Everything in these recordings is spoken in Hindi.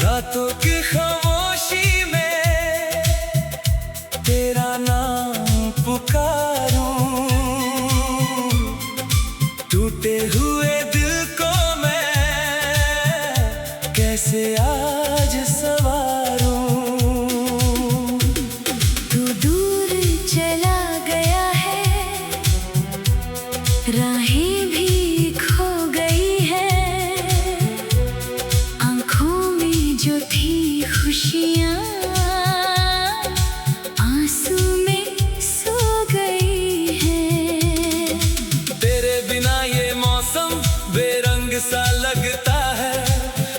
रातों की खामोशी में तेरा नाम पुकारूं, टूटे हुए दिल को मैं कैसे आज संवारूं। तू दूर चला गया है, राहें भी खो गई है, जो थी खुशियाँ आंसू में सो गई है। तेरे बिना ये मौसम बेरंग सा लगता है,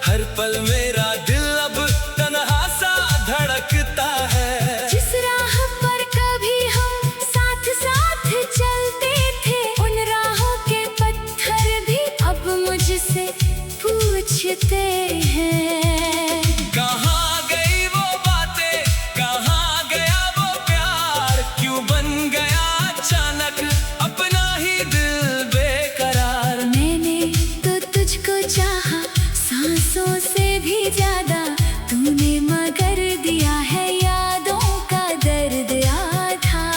हर पल मेरा दिल अब तन्हा सा धड़कता है। जिस राह पर कभी हम साथ साथ चलते थे, उन राहों के पत्थर भी अब मुझसे पूछते हैं। कहाँ गई वो बातें, कहाँ गया वो प्यार, क्यों बन गया अचानक अपना ही दिल बेकरार। मैंने तो तुझको चाहा सांसों से भी ज्यादा, तूने मगर दिया है यादों का दर्द आधा।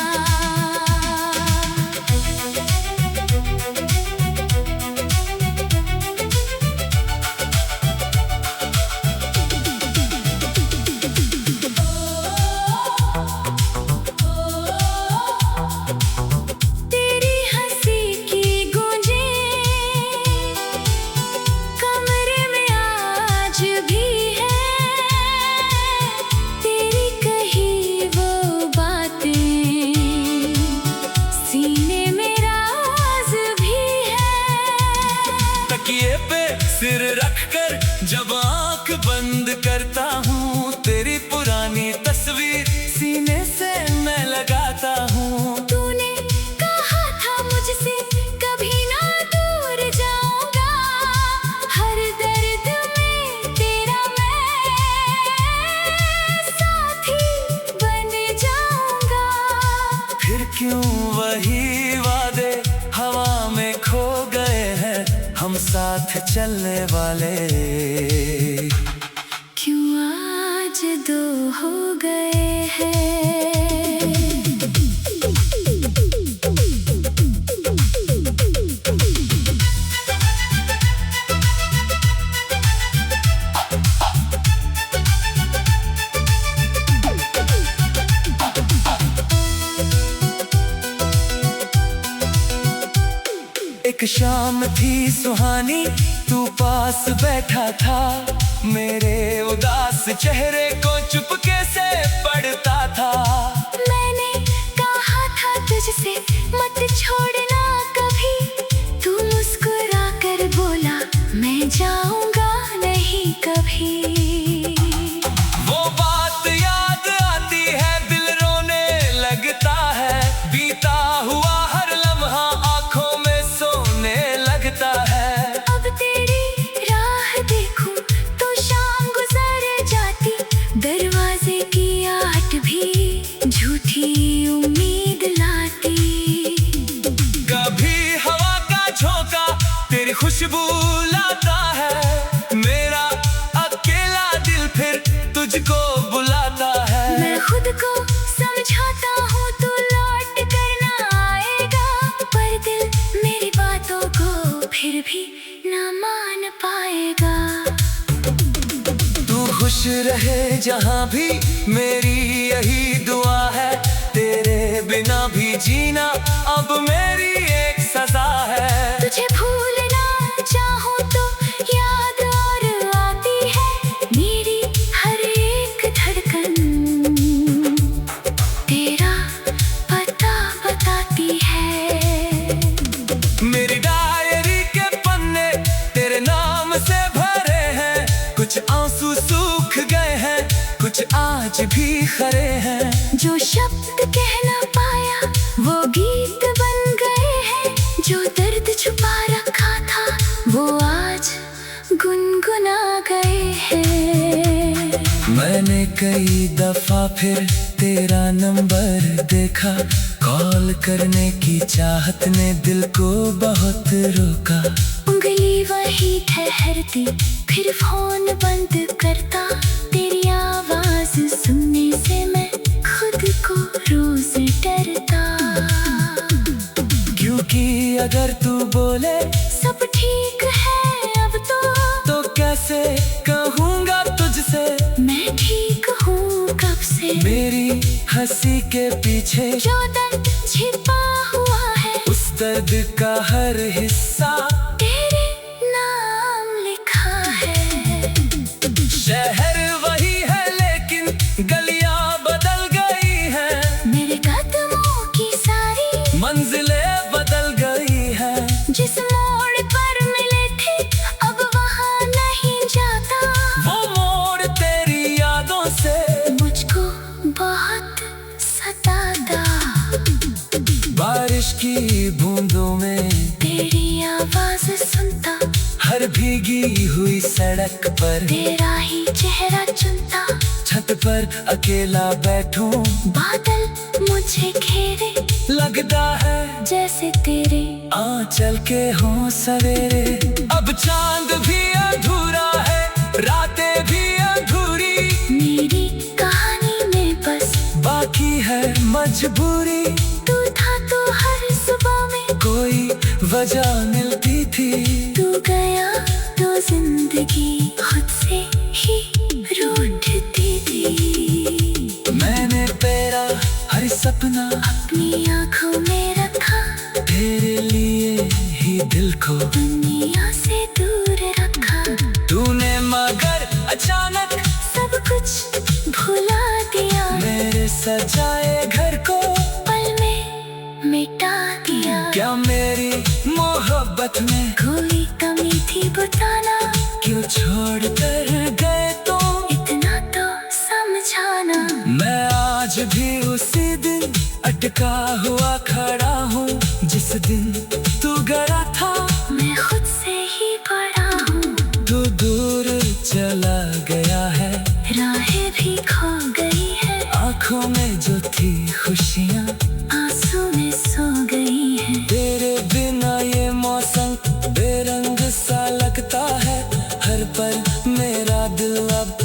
तकिए पे सिर रखकर जब आंख बंद करता हूँ, तेरी पुरानी तस्वीर सीने से मैं लगाता हूँ। तूने कहा था मुझसे कभी ना दूर जाऊंगा, हर दर्द में तेरा मैं साथी बन जाऊंगा। फिर क्यों वही वादे हवा में खो गए हैं, हम साथ चलने वाले क्यों आज दो हो गए हैं। एक शाम थी सुहानी, तू पास बैठा था, मेरे उदास चेहरे को चुपके से पढ़ता था। मैंने कहा था तुझसे मत छोड़ना कभी, तू मुस्कुरा कर बोला मैं जाऊंगा नहीं कभी। वो बात याद आती है, दिल रोने लगता है, बीता हुआ हर लम्हा आंखों में सोने लगता है। अब तेरी राह देखूं तो शाम गुजर जाती, दरवाजे की आहट भी झूठी उम्मीद लाती। कभी हवा का झोंका तेरी खुशबू लाता है, मेरा अकेला दिल फिर तुझको बुलाता है। मैं खुद को समझाता हूँ तू लौट कर ना आएगा, पर दिल मेरी बातों को फिर भी ना मान पाएगा। तू खुश रहे जहाँ भी, मेरी यही दुआ है, तेरे बिना भी जीना अब मेरी एक सजा है। तुझे भूलना चाहूँ तो याद और आती है, मेरी हर एक धड़कन तेरा पता बताती है। मेरी डायरी के पन्ने तेरे नाम से भरे हैं, कुछ आंसू सूख गए हैं, कुछ आज भी खरे हैं। जो शब्द कह ना पाया मैंने कई दफा फिर तेरा नंबर देखा, कॉल करने की चाहत ने दिल को बहुत रोका। उंगली वही ठहरती, फिर फोन बंद करता। तेरी आवाज सुनने से मैं खुद को रोज डरता। क्योंकि अगर तू बोले सब ठीक है अब तो कैसे कहूँगा तुझसे मैं ठीक हूँ कब से। मेरी हंसी के पीछे जो दर्द छिपा हुआ है, उस दर्द का हर हिस्सा तेरे नाम लिखा है। शहर वही है लेकिन गलियां बदल गई हैं, मेरे कदमों की सारी मंजिलें बदल गई हैं। जिस मोड़ पर मिले थे अब वहाँ नहीं जाता। वो मोड़ तेरी यादों से मुझको बहुत सताता। बारिश की बूंदों में तेरी आवाज सुनता, हर भीगी हुई सड़क पर तेरा ही चेहरा चुनता। छत पर अकेला बैठूं, बादल मुझे घेरे, लगता है जैसे तेरे आंचल के हों सवेरे। अब चांद भी अधूरा है, रातें भी अधूरी, मेरी कहानी में बस बाकी है मजबूरी। तू था तो हर सुबह में कोई वजह मिलती थी, तू गया तो जिंदगी खुद से ही रूठती थी। मैंने तेरा हर सपना अपनी आँखों में रखा, तेरे लिए ही दिल को दुनिया से दूर रखा। तूने मगर अचानक सब कुछ भुला दिया, मेरे सजाए घर को पल में मिटा दिया। क्या मेरी मोहब्बत में कोई कमी थी बताना, क्यों छोड़ कर गए तुम इतना तो समझाना। मैं आज भी उसी दिन अटका हुआ खड़ा हूँ, जिस दिन तू गया था। मैं खुद से ही बड़ा हूँ, तू दूर चला गया है, राहें भी खो गई है। आँखों में जो थी खुशियाँ आंसू में सो गई है। तेरे बिना ये मौसम बेरंग सा लगता है, हर पल मेरा दिल अब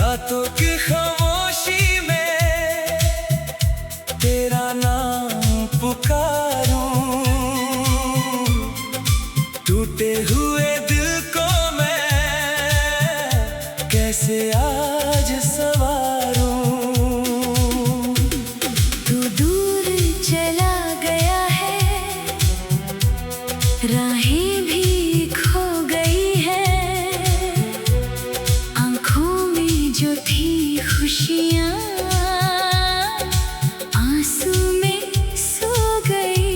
रातों की खामोशी में तेरा नाम पुकारूं, टूटे हुए दिल को मैं कैसे आज संवारूं। तू दूर चला गया है, राहें भी खो गई है। आंखों में जो थी खुशियाँ आंसू में सो गई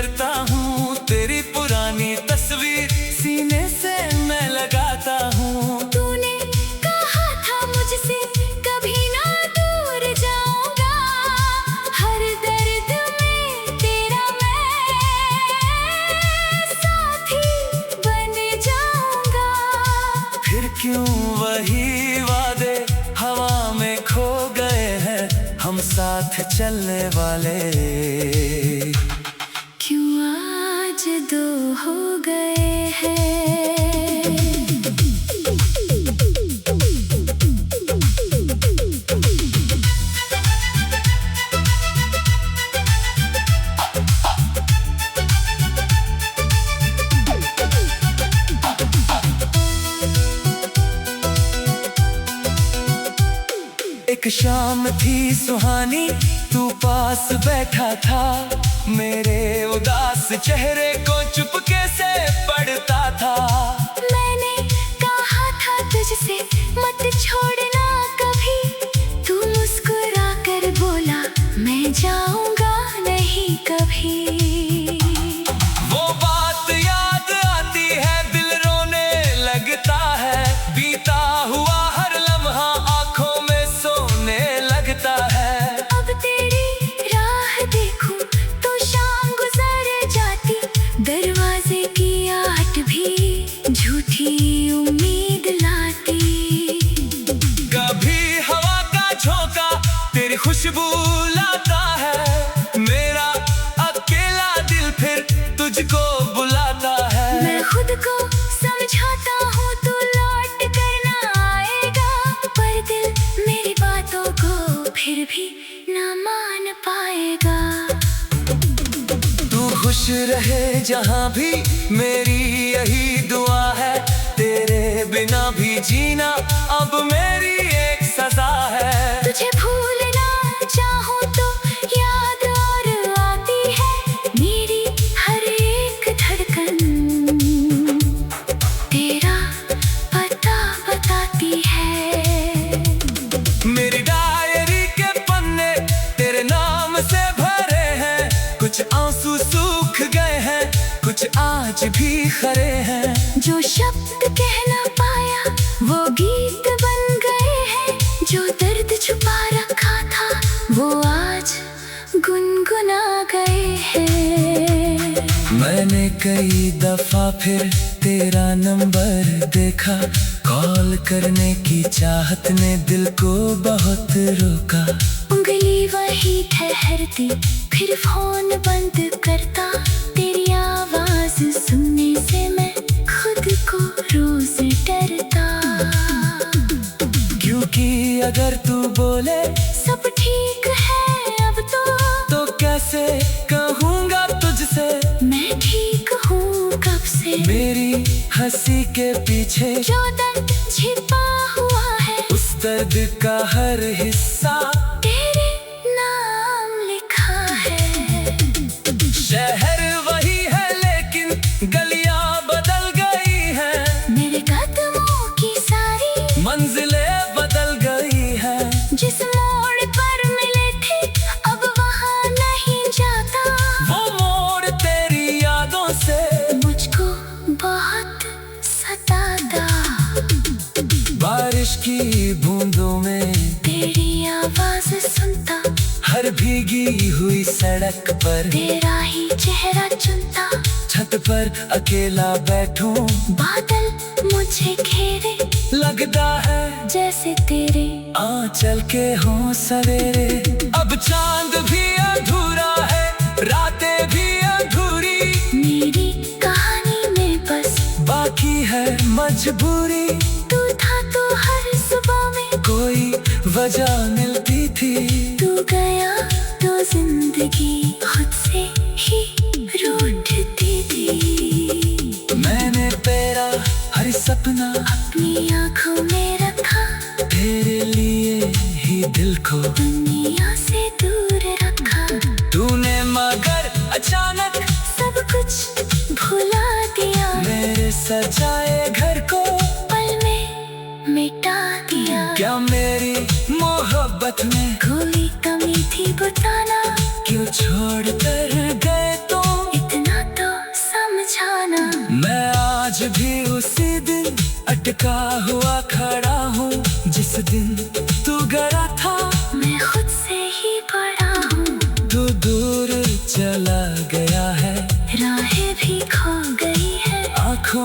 करता हूँ, तेरी पुरानी तस्वीर सीने से मैं लगाता हूँ। तूने कहा था मुझसे कभी ना दूर जाऊंगा, हर दर्द में तेरा मैं साथी बन जाऊंगा। फिर क्यों वही वादे हवा में खो गए हैं, हम साथ चलने वाले क्यों आज दो हो गए हैं। एक शाम थी सुहानी, तू पास बैठा था, मेरे उदास चेहरे को चुपके से पढ़ता था। मैंने कहा था तुझसे मत छोड़ना कभी, तू मुस्कुरा कर बोला मैं जाऊंगा नहीं कभी। वो बात याद आती है, दिल रोने लगता है, बीता हुआ हर लम्हा आंखों में सोने लगता है। अब तेरी राह देखूं तो शाम गुजर जाती, दरवाजे की आहट भी झूठी उम्मीद लाती। कभी हवा का झोंका तेरी खुशबू लाता है, मेरा अकेला दिल फिर तुझको बुलाता है। मैं खुद को समझाता हूँ तू लौट कर ना आएगा, पर दिल मेरी बातों को फिर भी ना मान पाएगा। तू खुश रहे जहाँ भी, मेरी यही दुआ है, तेरे बिना भी जीना अब मेरी एक सजा है। तुझे भूलना चाहूँ तो याद और आती है, मेरी हर एक धड़कन तेरा पता बताती है। मेरी डायरी के पन्ने तेरे नाम से भरे हैं, कुछ आंसू सूख गए हैं, कुछ आज भी खरे हैं। जो शब्द कह ना पाया वो गीत बन गए हैं, जो दर्द छुपा रखा था वो आज गुनगुना गए हैं। मैंने कई दफा फिर तेरा नंबर देखा, कॉल करने की चाहत ने दिल को बहुत रोका। उंगली वही ठहरती फिर फोन बंद करता, तेरी आवाज सुनने से मैं खुद को रोज डरता। क्योंकि अगर तू बोले सब ठीक है अब तो कैसे कहूँगा तुझसे मैं ठीक हूँ कब से। मेरी हंसी के पीछे जो दर्द छिपा हुआ है, उस दर्द का हर हिस्सा तेरे नाम लिखा है। शहर वही है लेकिन गलियां बदल गई हैं, मेरे कदमों की सारी मंजिलें बदल गई हैं। जिस मोड़ पर मिले थे अब वहाँ नहीं जाता, वो मोड़ तेरी यादों से मुझको बहुत सताता। बारिश की बूंदों में तेरी आवाज सुनता, हर भीगी हुई सड़क पर तेरा ही चेहरा चुनता। छत पर अकेला बैठूं, बादल मुझे घेरे लगता है जैसे तेरे आंचल के हों सवेरे। अब चांद भी अधूरा है, रातें भी अधूरी, मेरी कहानी में बस बाकी है मजबूरी। तू था तो हर सुबह में कोई वजह मिलती थी, तू गया तो जिंदगी खुद से ही रूठती थी। मैंने तेरा हर सपना अपनी आंखों में रखा, तेरे लिए ही दिल को दुनिया से दूर रखा। तूने मगर अचानक सब कुछ भुला दिया, मेरे सजाए घर को पल में मिटा दिया। क्या मेरी मोहब्बत में कोई कमी थी बताना, क्यों छोड़ कर गए तुम? इतना मैं आज भी उसी दिन अटका हुआ खड़ा हूँ, जिस दिन तू गया था मैं खुद से ही बड़ा हूँ। तू दूर चला गया है, राहें भी खो गई है, आँखों